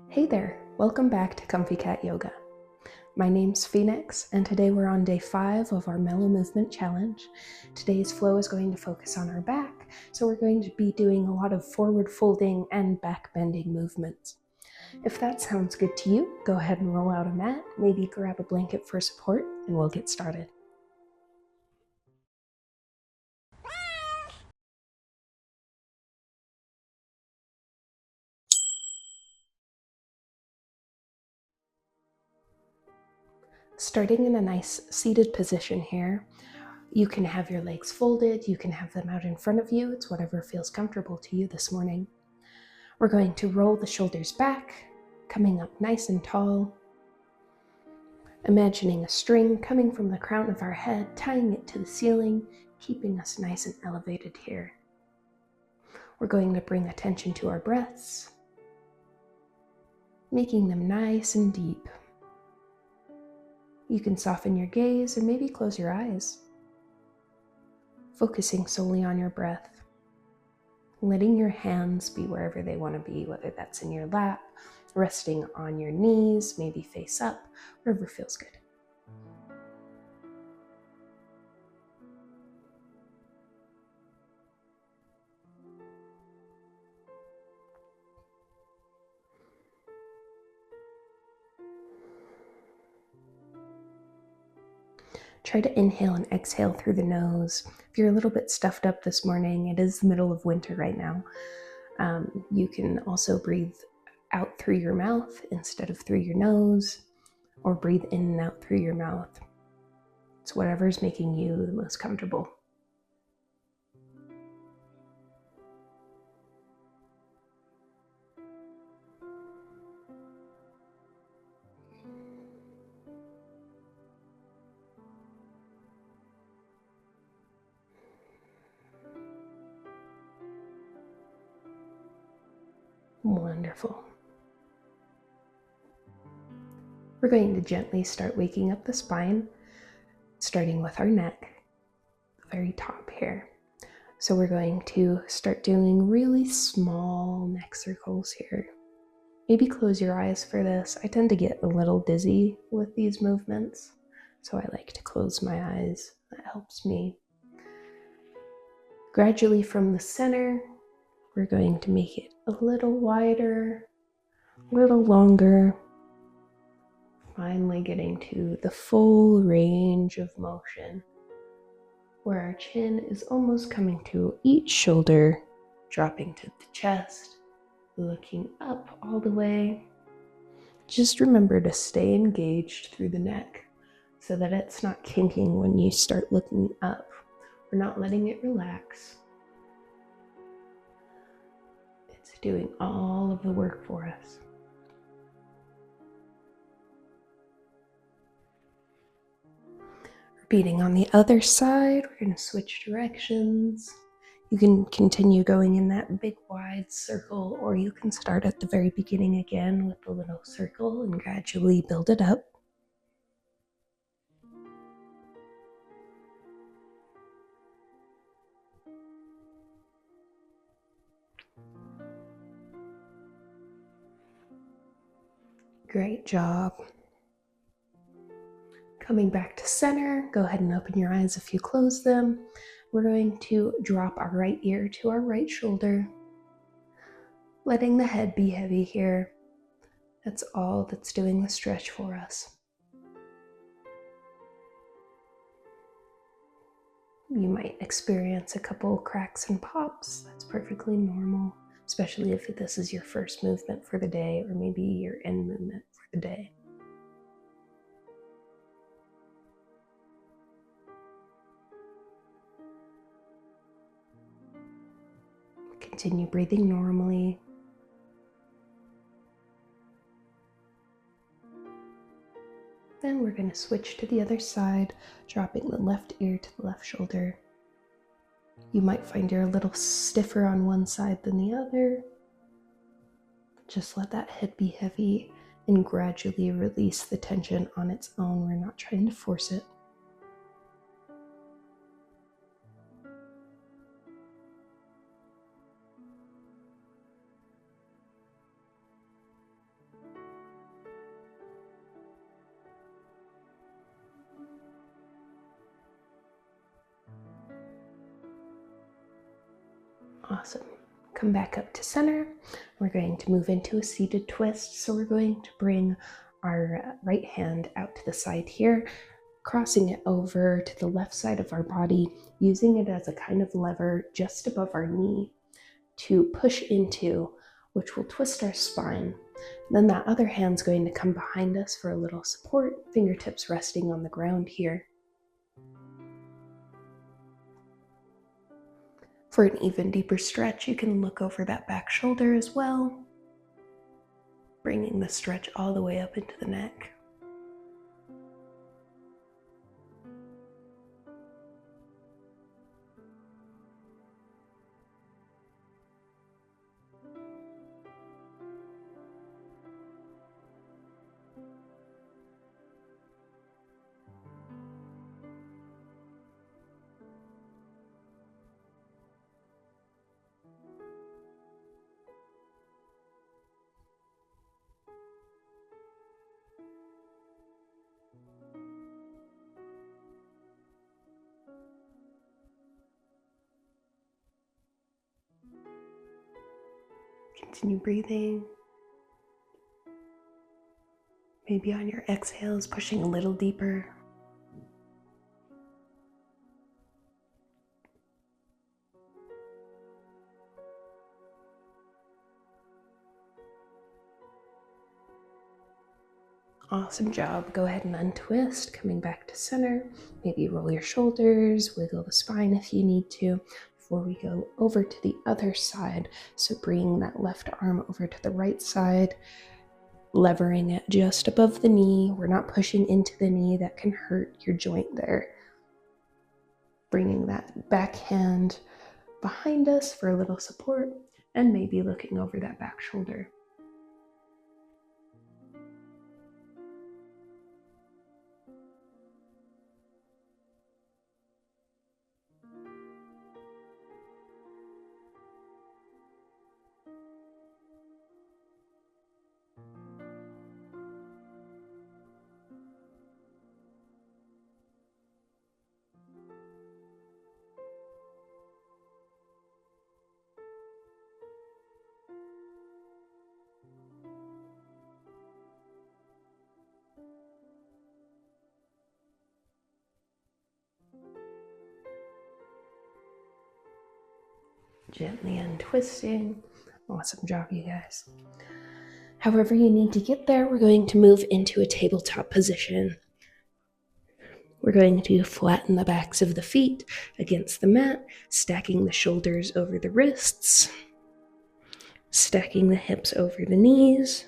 Hey there, welcome back to Comfy Cat Yoga. My name's Phoenix, and today we're on day 5 of our Mellow Movement Challenge. Today's flow is going to focus on our back, so we're going to be doing a lot of forward folding and back bending movements. If that sounds good to you, go ahead and roll out a mat, maybe grab a blanket for support, and we'll get started. Starting in a nice seated position here, you can have your legs folded, you can have them out in front of you, it's whatever feels comfortable to you this morning. We're going to roll the shoulders back, coming up nice and tall, imagining a string coming from the crown of our head, tying it to the ceiling, keeping us nice and elevated here. We're going to bring attention to our breaths, making them nice and deep. You can soften your gaze and maybe close your eyes, focusing solely on your breath, letting your hands be wherever they want to be, whether that's in your lap, resting on your knees, maybe face up, wherever feels good. Try to inhale and exhale through the nose. If you're a little bit stuffed up this morning, it is the middle of winter right now. You can also breathe out through your mouth instead of through your nose, or breathe in and out through your mouth. It's whatever's making you the most comfortable. Wonderful. We're going to gently start waking up the spine, starting with our neck, the very top here. So we're going to start doing really small neck circles here. Maybe close your eyes for this. I tend to get a little dizzy with these movements, so I like to close my eyes. That helps me. Gradually from the center, we're going to make it a little wider, a little longer, finally getting to the full range of motion, where our chin is almost coming to each shoulder, dropping to the chest, looking up all the way. Just remember to stay engaged through the neck so that it's not kinking when you start looking up. We're not letting it relax. It's doing all of the work for us. Repeating on the other side, we're going to switch directions. You can continue going in that big wide circle, or you can start at the very beginning again with the little circle and gradually build it up. Great job. Coming back to center, go ahead and open your eyes if you close them. We're going to drop our right ear to our right shoulder, letting the head be heavy here. That's all that's doing the stretch for us. You might experience a couple cracks and pops. That's perfectly normal, especially if this is your first movement for the day, or maybe your end movement for the day. Continue breathing normally. Then we're going to switch to the other side, dropping the left ear to the left shoulder. You might find you're a little stiffer on one side than the other. Just let that head be heavy and gradually release the tension on its own. We're not trying to force it. Awesome. Come back up to center. We're going to move into a seated twist. So we're going to bring our right hand out to the side here, crossing it over to the left side of our body, using it as a kind of lever just above our knee to push into, which will twist our spine. Then that other hand's going to come behind us for a little support, fingertips resting on the ground here. For an even deeper stretch, you can look over that back shoulder as well, bringing the stretch all the way up into the neck. Continue breathing. Maybe on your exhales, pushing a little deeper. Awesome job. Go ahead and untwist, coming back to center. Maybe roll your shoulders, wiggle the spine if you need to, before we go over to the other side. So bringing that left arm over to the right side, levering it just above the knee. We're not pushing into the knee. That can hurt your joint there. Bringing that back hand behind us for a little support, and maybe looking over that back shoulder. Gently untwisting. Awesome job, you guys. However you need to get there, we're going to move into a tabletop position. We're going to flatten the backs of the feet against the mat, stacking the shoulders over the wrists, stacking the hips over the knees.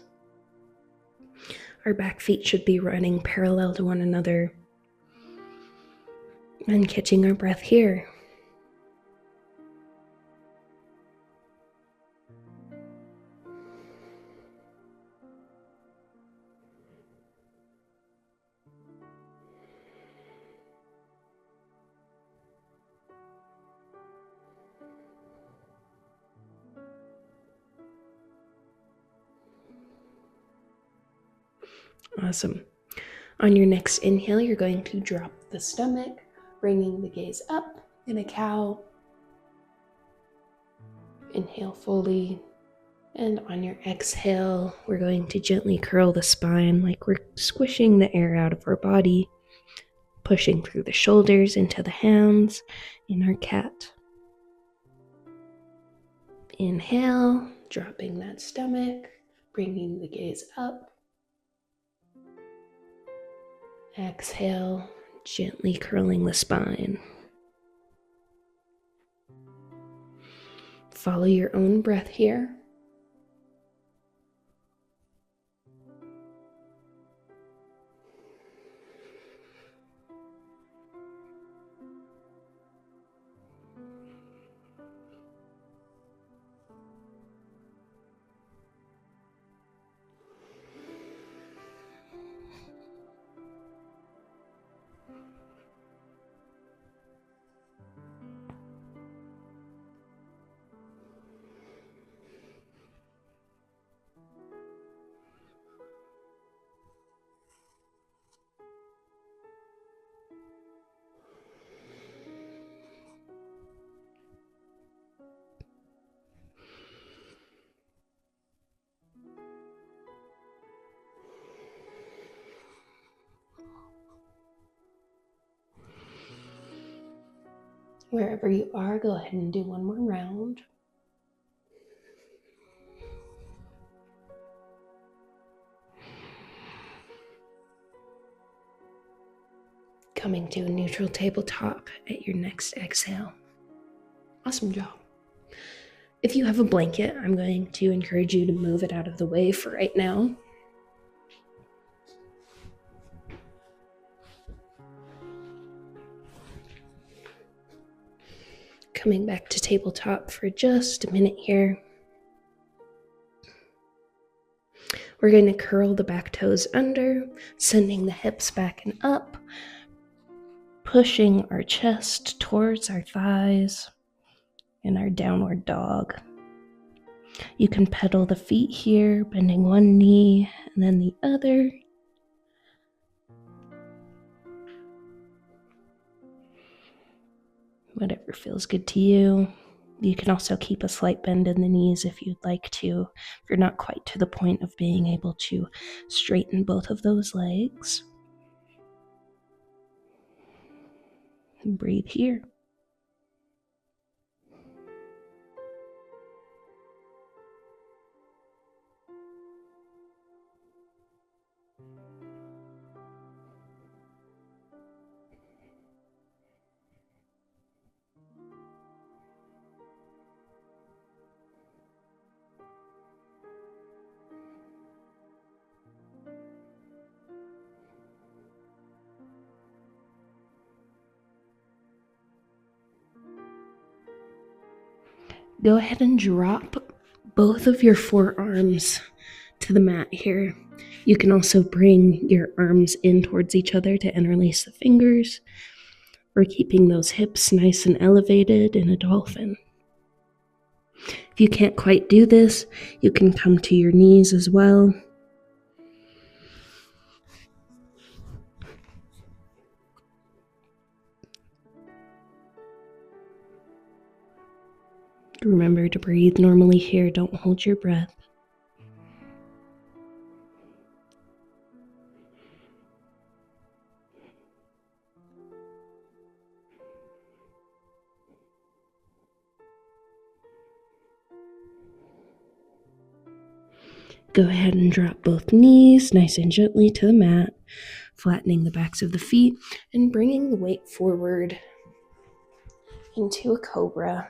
Our back feet should be running parallel to one another, and catching our breath here. Awesome. On your next inhale, you're going to drop the stomach, bringing the gaze up in a cow. Inhale fully. And on your exhale, we're going to gently curl the spine like we're squishing the air out of our body, pushing through the shoulders into the hands in our cat. Inhale, dropping that stomach, bringing the gaze up. Exhale, gently curling the spine. Follow your own breath here. Wherever you are, go ahead and do one more round. Coming to a neutral tabletop at your next exhale. Awesome job. If you have a blanket, I'm going to encourage you to move it out of the way for right now. Coming back to tabletop for just a minute here. We're going to curl the back toes under, sending the hips back and up, pushing our chest towards our thighs in our downward dog. You can pedal the feet here, bending one knee and then the other. Whatever feels good to you. You can also keep a slight bend in the knees if you'd like to, if you're not quite to the point of being able to straighten both of those legs. And breathe here. Go ahead and drop both of your forearms to the mat here. You can also bring your arms in towards each other to interlace the fingers. We're keeping those hips nice and elevated in a dolphin. If you can't quite do this, you can come to your knees as well. Remember to breathe normally here. Don't hold your breath. Go ahead and drop both knees nice and gently to the mat, flattening the backs of the feet and bringing the weight forward into a cobra.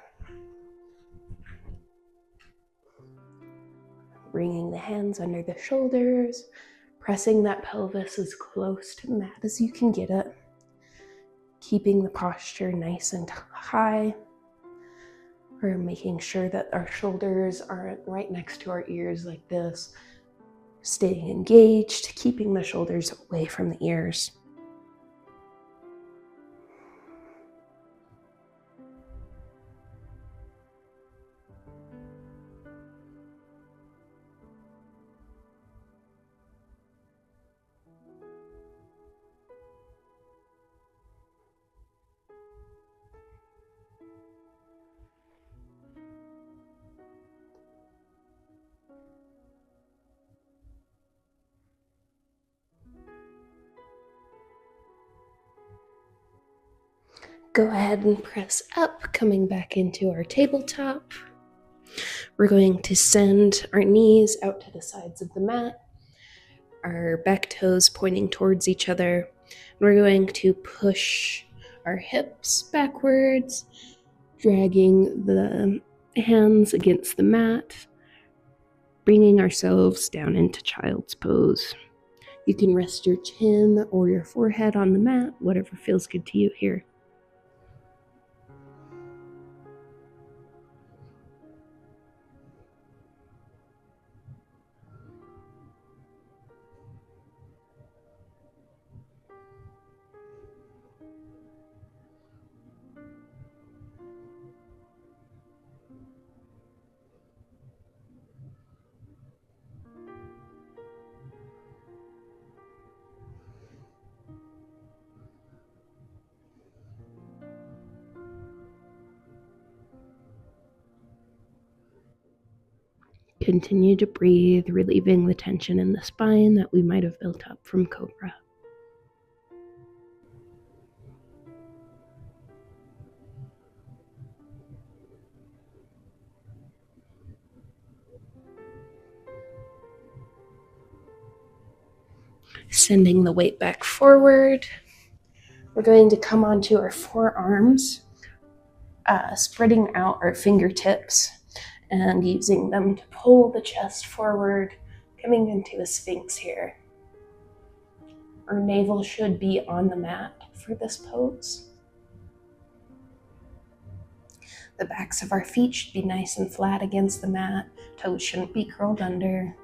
Bringing the hands under the shoulders, pressing that pelvis as close to the mat as you can get it. Keeping the posture nice and high. We're making sure that our shoulders aren't right next to our ears like this. Staying engaged, keeping the shoulders away from the ears. Go ahead and press up, coming back into our tabletop. We're going to send our knees out to the sides of the mat, our back toes pointing towards each other. We're going to push our hips backwards, dragging the hands against the mat, bringing ourselves down into child's pose. You can rest your chin or your forehead on the mat, whatever feels good to you here. Continue to breathe, relieving the tension in the spine that we might have built up from Cobra. Sending the weight back forward. We're going to come onto our forearms, spreading out our fingertips and using them to pull the chest forward, coming into a sphinx here. Our navel should be on the mat for this pose. The backs of our feet should be nice and flat against the mat. Toes shouldn't be curled under.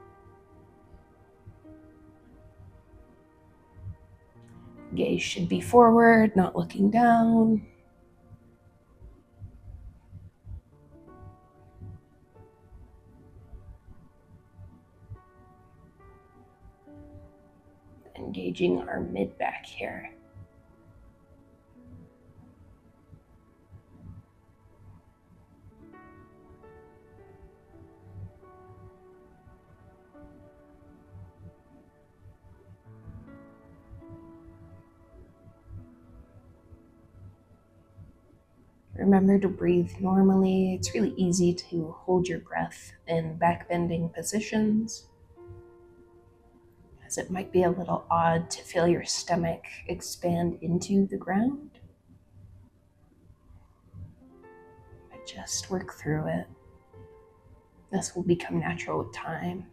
Gaze should be forward, not looking down. Engaging our mid-back here. Remember to breathe normally. It's really easy to hold your breath in back-bending positions, as it might be a little odd to feel your stomach expand into the ground. But just work through it. This will become natural with time.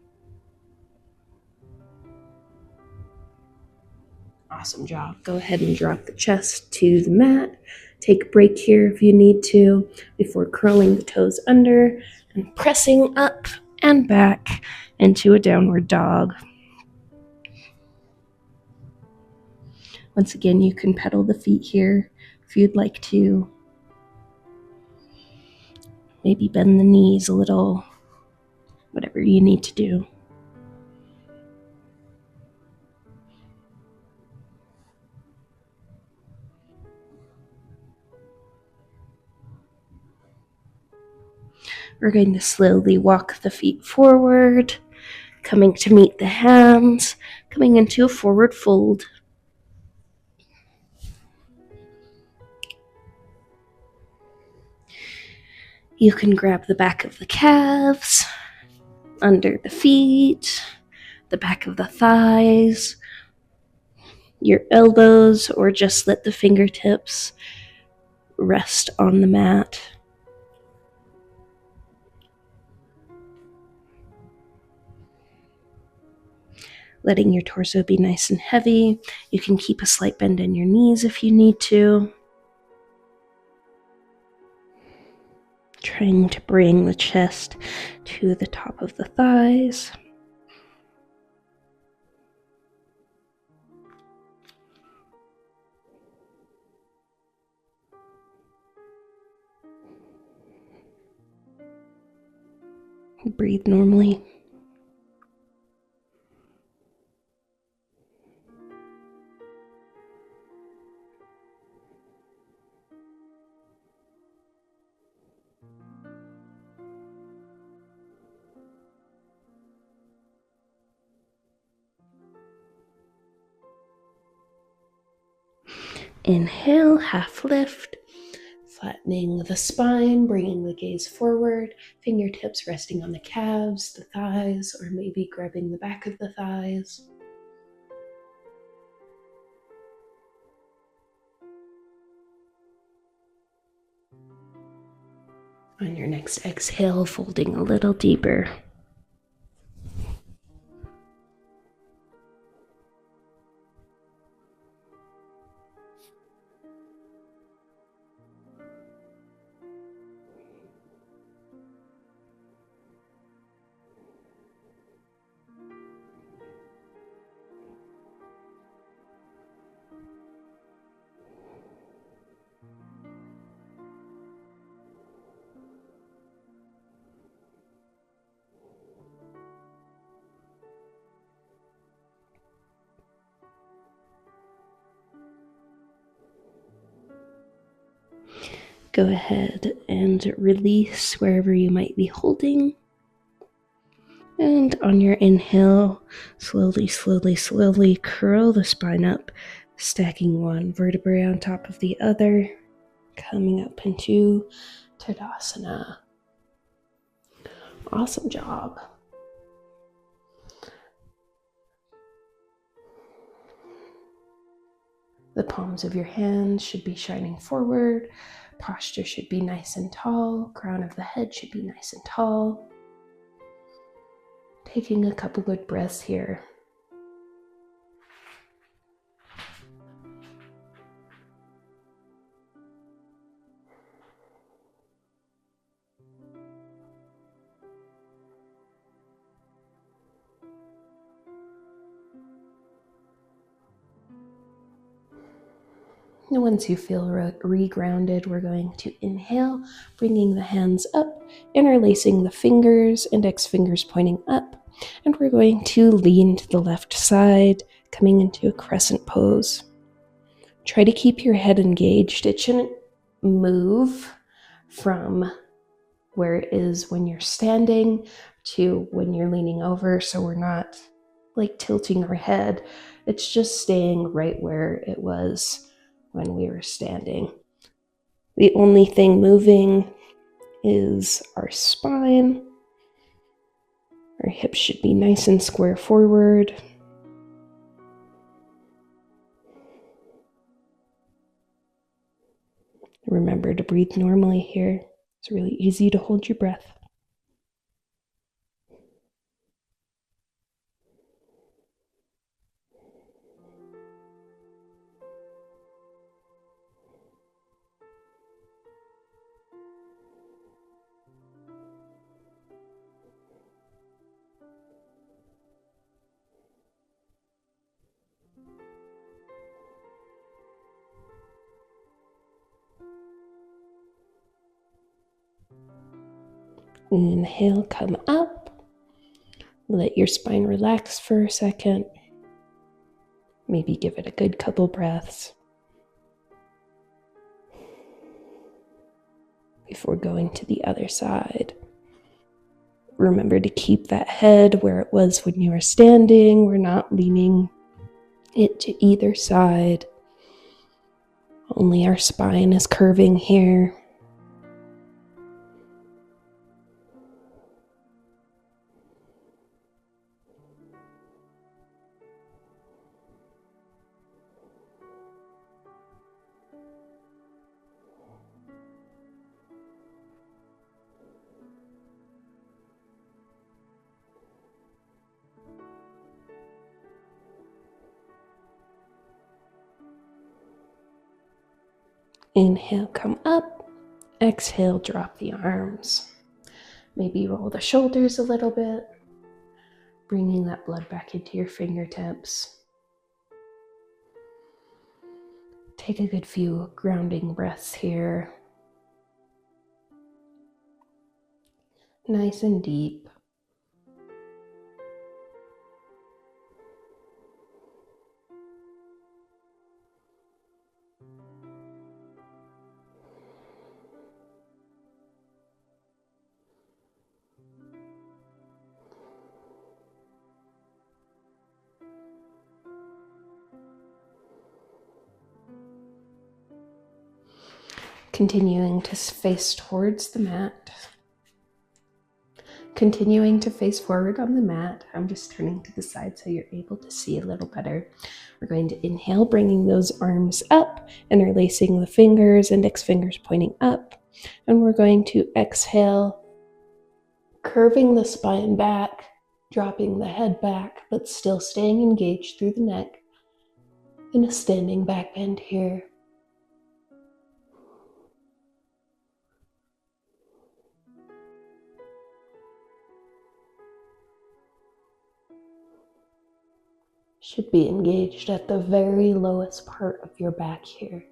Awesome job. Go ahead and drop the chest to the mat. Take a break here if you need to before curling the toes under and pressing up and back into a downward dog. Once again, you can pedal the feet here if you'd like to. Maybe bend the knees a little, whatever you need to do. We're going to slowly walk the feet forward, coming to meet the hands, coming into a forward fold. You can grab the back of the calves, under the feet, the back of the thighs, your elbows, or just let the fingertips rest on the mat. Letting your torso be nice and heavy. You can keep a slight bend in your knees if you need to. Trying to bring the chest to the top of the thighs. Breathe normally. Inhale, half lift, flattening the spine, bringing the gaze forward, fingertips resting on the calves, the thighs, or maybe grabbing the back of the thighs. On your next exhale, folding a little deeper. Go ahead and release wherever you might be holding. And on your inhale, slowly, slowly, slowly curl the spine up, stacking one vertebrae on top of the other, coming up into Tadasana. Awesome job. The palms of your hands should be shining forward. Posture should be nice and tall. Crown of the head should be nice and tall. Taking a couple good breaths here. And once you feel re-grounded, we're going to inhale, bringing the hands up, interlacing the fingers, index fingers pointing up. And we're going to lean to the left side, coming into a crescent pose. Try to keep your head engaged. It shouldn't move from where it is when you're standing to when you're leaning over, so we're not like tilting our head. It's just staying right where it was when we were standing. The only thing moving is our spine. Our hips should be nice and square forward. Remember to breathe normally here. It's really easy to hold your breath. Inhale, come up. Let your spine relax for a second. Maybe give it a good couple breaths before going to the other side. Remember to keep that head where it was when you were standing. We're not leaning it to either side. Only our spine is curving here. Inhale, come up. Exhale, drop the arms. Maybe roll the shoulders a little bit, bringing that blood back into your fingertips. Take a good few grounding breaths here. Nice and deep. Continuing to face towards the mat. Continuing to face forward on the mat. I'm just turning to the side so you're able to see a little better. We're going to inhale, bringing those arms up, interlacing the fingers, index fingers pointing up. And we're going to exhale, curving the spine back, dropping the head back, but still staying engaged through the neck in a standing back bend here. Should be engaged at the very lowest part of your back here.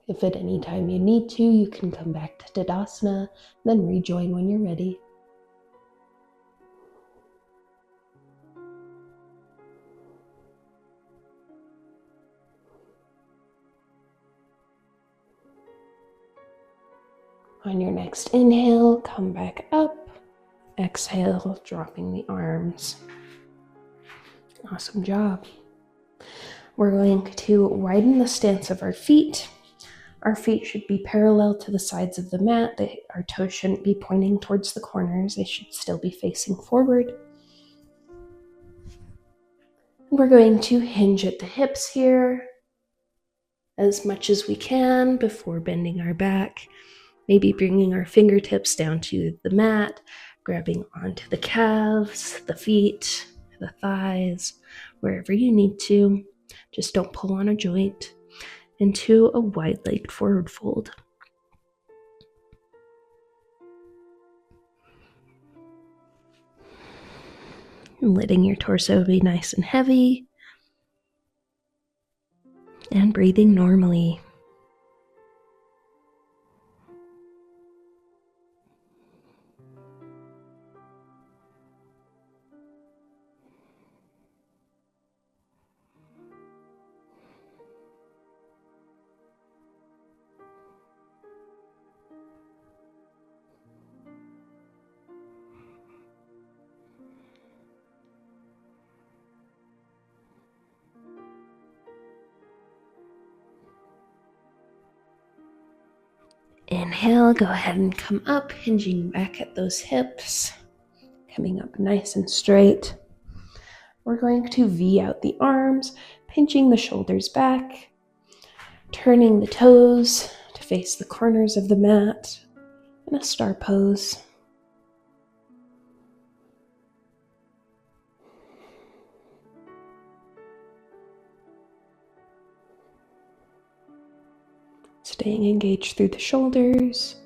If at any time you need to, you can come back to Tadasana, then rejoin when you're ready. On your next inhale, come back up. Exhale, dropping the arms. Awesome job. We're going to widen the stance of our feet. Our feet should be parallel to the sides of the mat. Our toes shouldn't be pointing towards the corners. They should still be facing forward. We're going to hinge at the hips here as much as we can before bending our back. Maybe bringing our fingertips down to the mat, grabbing onto the calves, the feet, the thighs, wherever you need to. Just don't pull on a joint. Into a wide-legged forward fold. And letting your torso be nice and heavy. And breathing normally. Inhale, go ahead and come up, hinging back at those hips, coming up nice and straight. We're going to V out the arms, pinching the shoulders back, turning the toes to face the corners of the mat in a star pose. Staying engaged through the shoulders.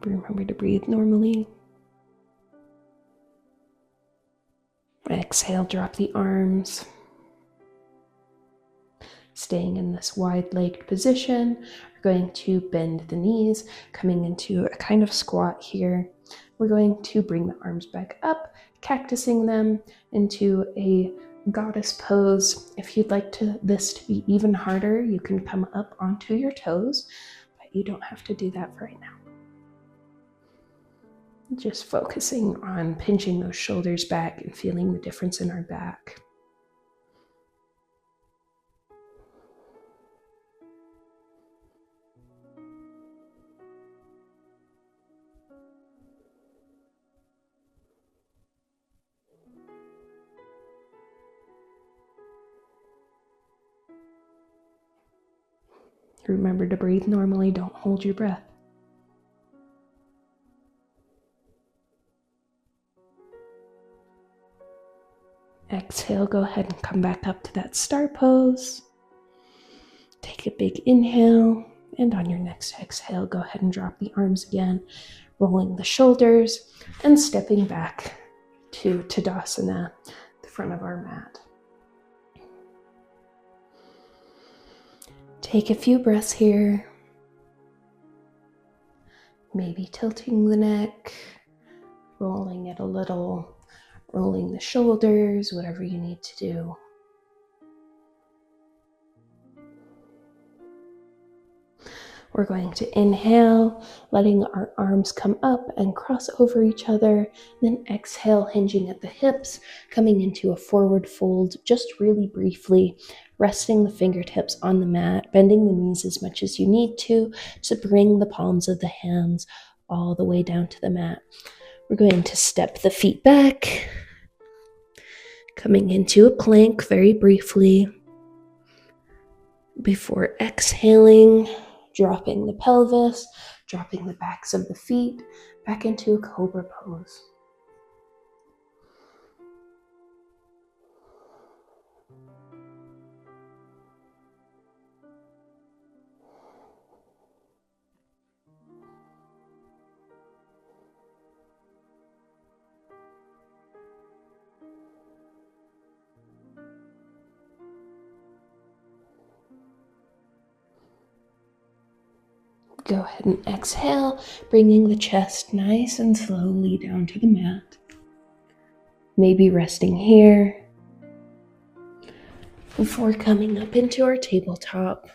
Remember to breathe normally. Exhale, drop the arms. Staying in this wide-legged position, we're going to bend the knees, coming into a kind of squat here. We're going to bring the arms back up, cactusing them into a goddess pose. If you'd like this to be even harder, you can come up onto your toes, but you don't have to do that for right now. Just focusing on pinching those shoulders back and feeling the difference in our back. Remember to breathe normally, don't hold your breath. Exhale, go ahead and come back up to that star pose. Take a big inhale, and on your next exhale, go ahead and drop the arms again, rolling the shoulders and stepping back to Tadasana, the front of our mat. Take a few breaths here. Maybe tilting the neck, rolling it a little, rolling the shoulders, whatever you need to do. We're going to inhale, letting our arms come up and cross over each other. Then exhale, hinging at the hips, coming into a forward fold, just really briefly, resting the fingertips on the mat, bending the knees as much as you need to bring the palms of the hands all the way down to the mat. We're going to step the feet back, coming into a plank very briefly, before exhaling, dropping the pelvis, dropping the backs of the feet back into a cobra pose. Go ahead and exhale, bringing the chest nice and slowly down to the mat. Maybe resting here. before coming up into our tabletop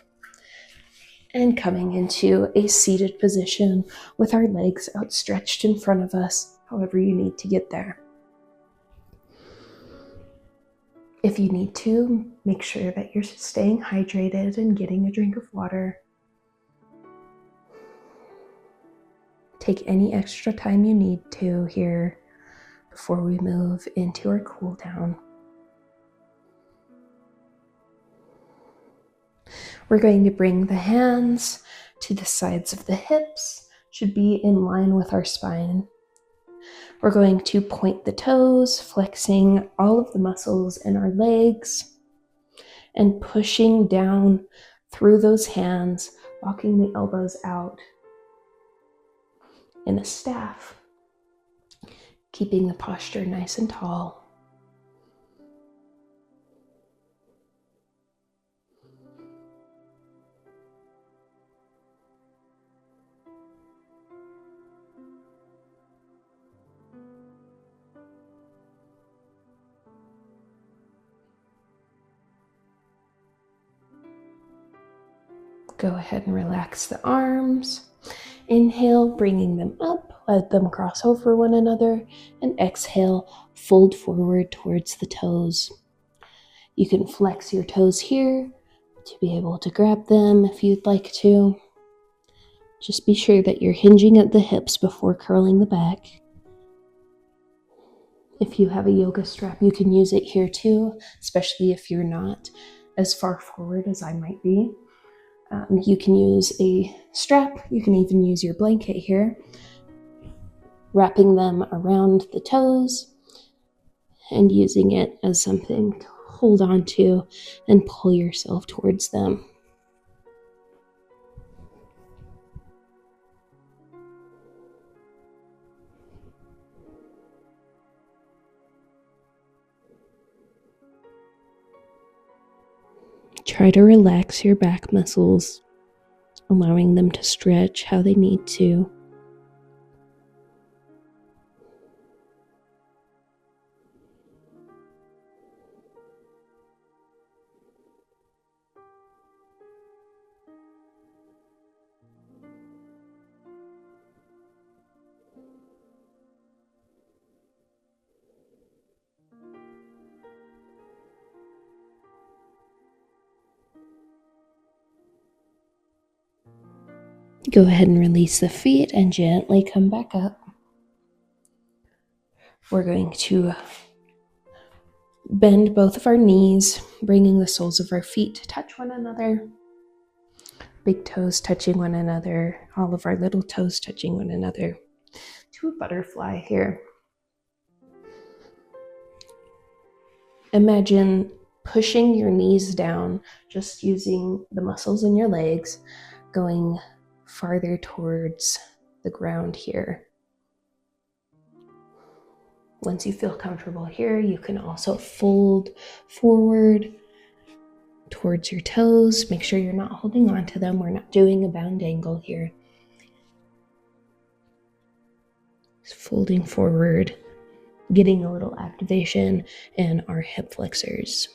and coming into a seated position with our legs outstretched in front of us, however you need to get there. If you need to, make sure that you're staying hydrated and getting a drink of water. Take any extra time you need to here before we move into our cool down. We're going to bring the hands to the sides of the hips, should be in line with our spine. We're going to point the toes, flexing all of the muscles in our legs and pushing down through those hands, walking the elbows out in a staff, keeping the posture nice and tall. Go ahead and relax the arms. Inhale, bringing them up, let them cross over one another, and exhale, fold forward towards the toes. You can flex your toes here to be able to grab them if you'd like to. Just be sure that you're hinging at the hips before curling the back. If you have a yoga strap, you can use it here too, especially if you're not as far forward as I might be. You can use a strap, you can even use your blanket here, wrapping them around the toes and using it as something to hold on to and pull yourself towards them. Try to relax your back muscles, allowing them to stretch how they need to. Go ahead and release the feet and gently come back up. We're going to bend both of our knees, bringing the soles of our feet to touch one another. Big toes touching one another, all of our little toes touching one another. To a butterfly here. Imagine pushing your knees down, just using the muscles in your legs, going farther towards the ground here. Once you feel comfortable here, you can also fold forward towards your toes. Make sure you're not holding on to them. We're not doing a bound angle here. Just folding forward, getting a little activation in our hip flexors.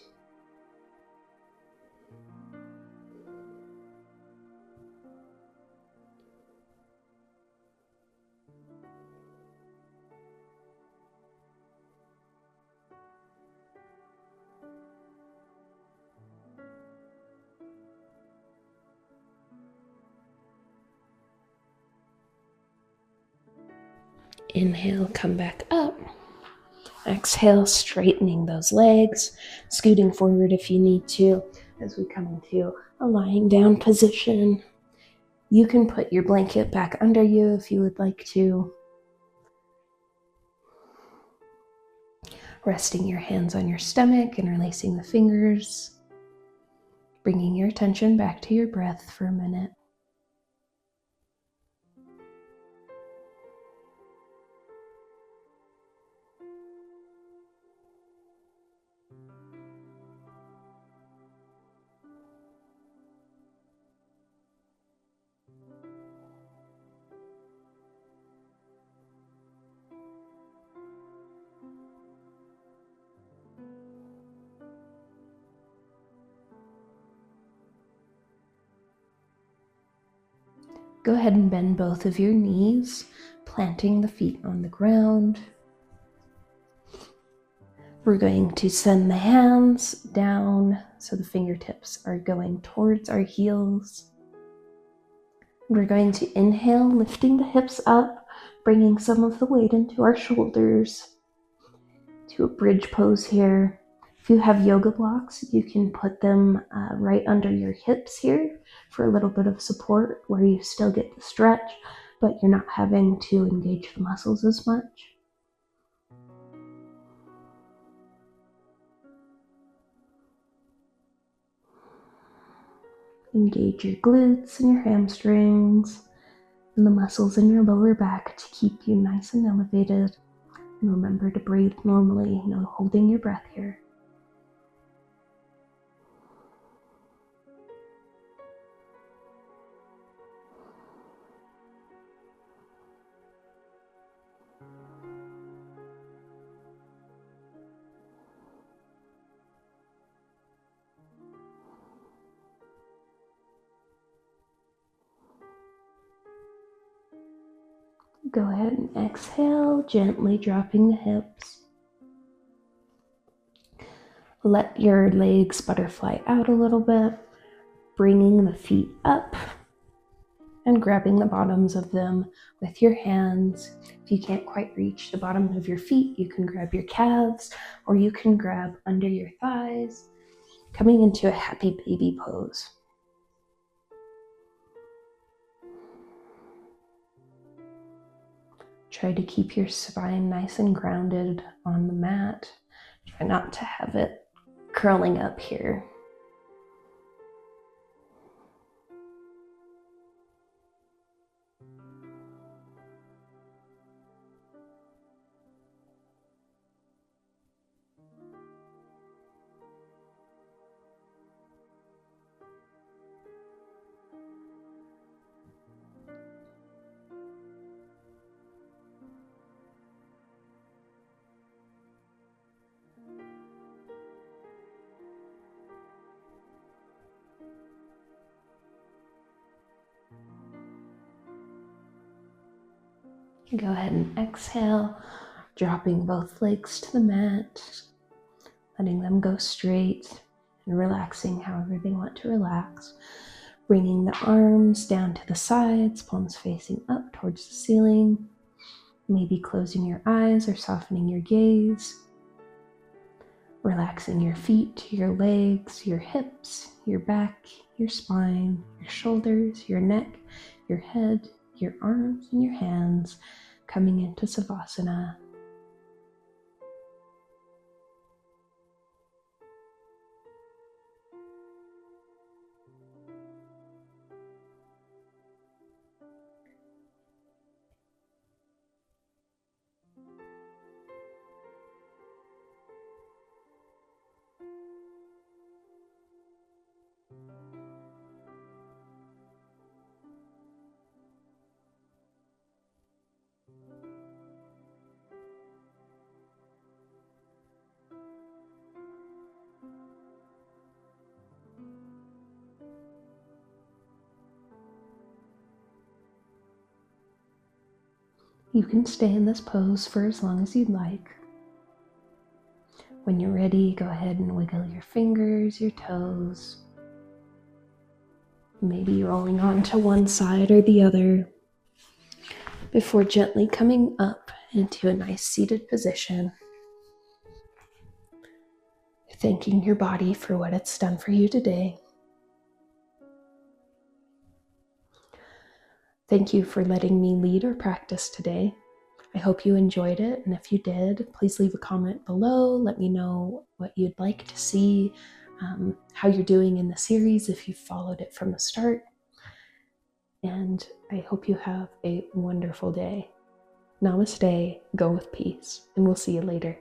Inhale, come back up. Exhale, straightening those legs, scooting forward if you need to as we come into a lying down position. You can put your blanket back under you if you would like to. Resting your hands on your stomach and releasing the fingers. Bringing your attention back to your breath for a minute. Go ahead and bend both of your knees, planting the feet on the ground. We're going to send the hands down so the fingertips are going towards our heels. We're going to inhale, lifting the hips up, bringing some of the weight into our shoulders to a bridge pose here. If you have yoga blocks, you can put them right under your hips here for a little bit of support where you still get the stretch, but you're not having to engage the muscles as much. Engage your glutes and your hamstrings and the muscles in your lower back to keep you nice and elevated. And remember to breathe normally, no holding your breath here. Go ahead and exhale, gently dropping the hips. Let your legs butterfly out a little bit, bringing the feet up and grabbing the bottoms of them with your hands. If you can't quite reach the bottom of your feet, you can grab your calves or you can grab under your thighs, coming into a happy baby pose. Try to keep your spine nice and grounded on the mat. Try not to have it curling up here. Go ahead and exhale, dropping both legs to the mat, letting them go straight and relaxing however they want to relax. Bringing the arms down to the sides, palms facing up towards the ceiling. Maybe closing your eyes or softening your gaze. Relaxing your feet, your legs, your hips, your back, your spine, your shoulders, your neck, your head, your arms and your hands, coming into Savasana. You can stay in this pose for as long as you'd like. When you're ready, go ahead and wiggle your fingers, your toes. Maybe rolling onto one side or the other before gently coming up into a nice seated position. Thanking your body for what it's done for you today. Thank you for letting me lead our practice today. I hope you enjoyed it, and if you did, please leave a comment below. Let me know what you'd like to see, how you're doing in the series if you've followed it from the start. And I hope you have a wonderful day. Namaste, go with peace, and we'll see you later.